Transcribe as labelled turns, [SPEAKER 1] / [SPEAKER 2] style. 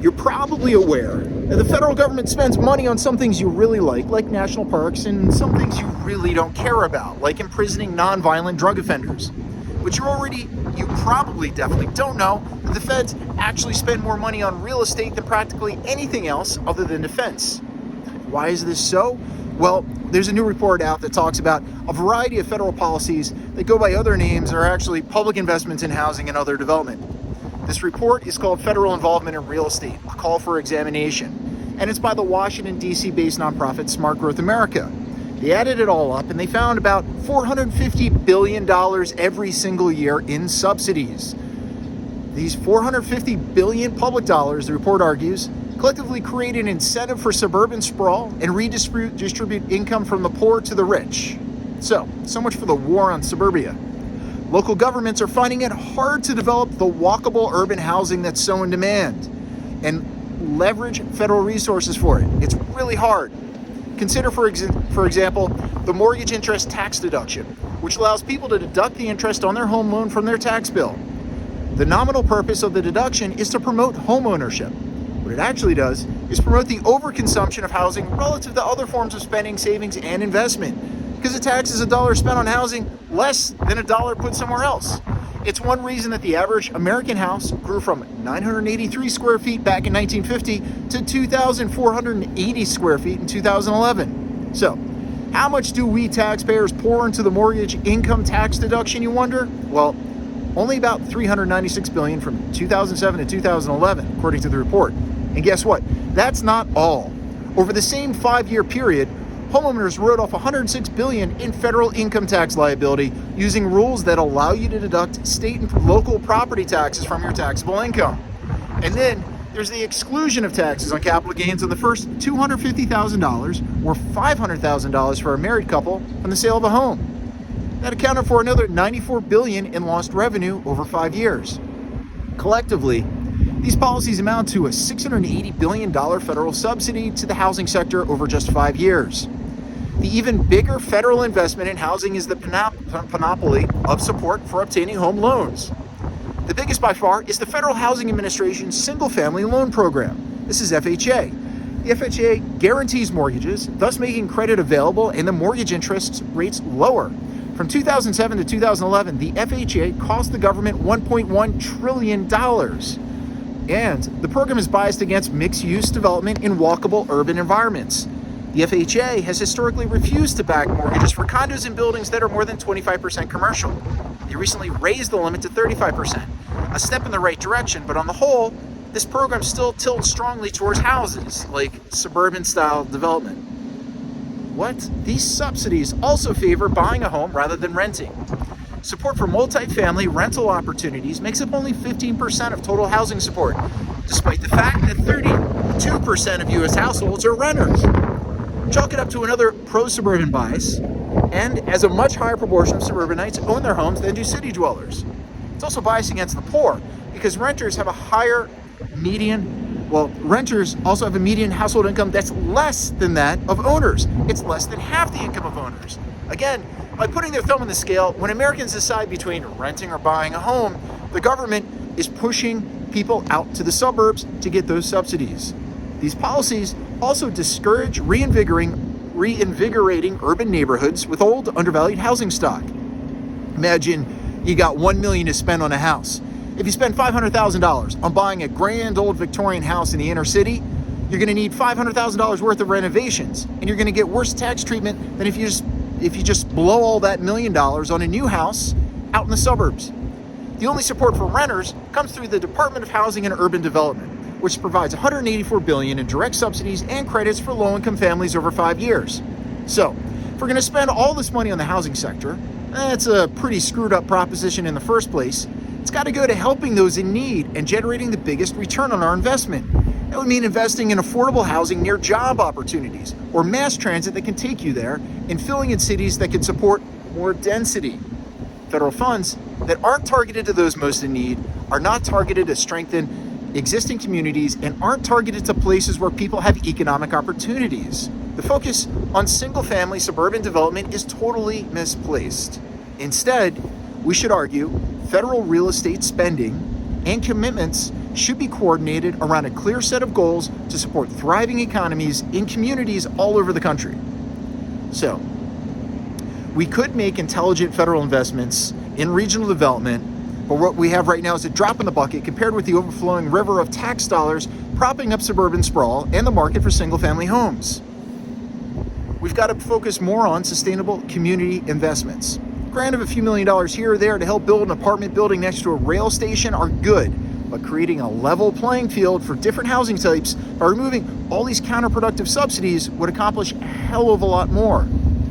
[SPEAKER 1] You're probably aware that the federal government spends money on some things you really like national parks, and some things you really don't care about, like imprisoning nonviolent drug offenders. But you probably definitely don't know that the feds actually spend more money on real estate than practically anything else other than defense. Why is this so? Well, there's a new report out that talks about a variety of federal policies that go by other names are actually public investments in housing and other development. This report is called Federal Involvement in Real Estate, a call for examination, and it's by the Washington, D.C. based nonprofit Smart Growth America. They added it all up and they found about $450 billion every single year in subsidies. These $450 billion public dollars, the report argues, collectively create an incentive for suburban sprawl and redistribute income from the poor to the rich. So much for the war on suburbia. Local governments are finding it hard to develop the walkable urban housing that's so in demand and leverage federal resources for it. It's really hard. Consider, for example, the mortgage interest tax deduction, which allows people to deduct the interest on their home loan from their tax bill. The nominal purpose of the deduction is to promote homeownership. What it actually does is promote the overconsumption of housing relative to other forms of spending, savings, and investment, because it taxes $1 spent on housing less than $1 put somewhere else. It's one reason that the average American house grew from 983 square feet back in 1950 to 2,480 square feet in 2011. So, how much do we taxpayers pour into the mortgage income tax deduction, you wonder? Well, only about $396 billion from 2007 to 2011, according to the report. And guess what? That's not all. Over the same 5-year period, homeowners wrote off $106 billion in federal income tax liability using rules that allow you to deduct state and local property taxes from your taxable income. And then there's the exclusion of taxes on capital gains on the first $250,000 or $500,000 for a married couple from the sale of a home. That accounted for another $94 billion in lost revenue over 5 years. Collectively, these policies amount to a $680 billion federal subsidy to the housing sector over just 5 years. The even bigger federal investment in housing is the panoply of support for obtaining home loans. The biggest by far is the Federal Housing Administration's single-family loan program. This is FHA. The FHA guarantees mortgages, thus making credit available and the mortgage interest rates lower. From 2007 to 2011, the FHA cost the government $1.1 trillion. And the program is biased against mixed-use development in walkable urban environments. The FHA has historically refused to back mortgages for condos and buildings that are more than 25% commercial. They recently raised the limit to 35%, a step in the right direction, but on the whole, this program still tilts strongly towards houses, like suburban-style development. What? These subsidies also favor buying a home rather than renting. Support for multifamily rental opportunities makes up only 15% of total housing support, despite the fact that 32% of U.S. households are renters. Chalk it up to another pro-suburban bias, and as a much higher proportion of suburbanites own their homes than do city dwellers. It's also biased against the poor, because renters also have a median household income that's less than that of owners. It's less than half the income of owners. Again, by putting their thumb on the scale, when Americans decide between renting or buying a home, the government is pushing people out to the suburbs to get those subsidies. These policies also discourage reinvigorating urban neighborhoods with old, undervalued housing stock. Imagine you got $1 million to spend on a house. If you spend $500,000 on buying a grand old Victorian house in the inner city, you're going to need $500,000 worth of renovations, and you're going to get worse tax treatment than if you just blow all that $1 million on a new house out in the suburbs. The only support for renters comes through the Department of Housing and Urban Development, which provides $184 billion in direct subsidies and credits for low-income families over 5 years. So, if we're going to spend all this money on the housing sector, that's a pretty screwed up proposition in the first place. It's got to go to helping those in need and generating the biggest return on our investment. That would mean investing in affordable housing near job opportunities or mass transit that can take you there, and filling in cities that can support more density. Federal funds that aren't targeted to those most in need are not targeted to strengthen existing communities and aren't targeted to places where people have economic opportunities. The focus on single-family suburban development is totally misplaced. Instead, we should argue federal real estate spending and commitments should be coordinated around a clear set of goals to support thriving economies in communities all over the country. So, we could make intelligent federal investments in regional development, but what we have right now is a drop in the bucket compared with the overflowing river of tax dollars propping up suburban sprawl and the market for single-family homes. We've got to focus more on sustainable community investments. Grant of a few $1 million here or there to help build an apartment building next to a rail station are good, but creating a level playing field for different housing types by removing all these counterproductive subsidies would accomplish a hell of a lot more.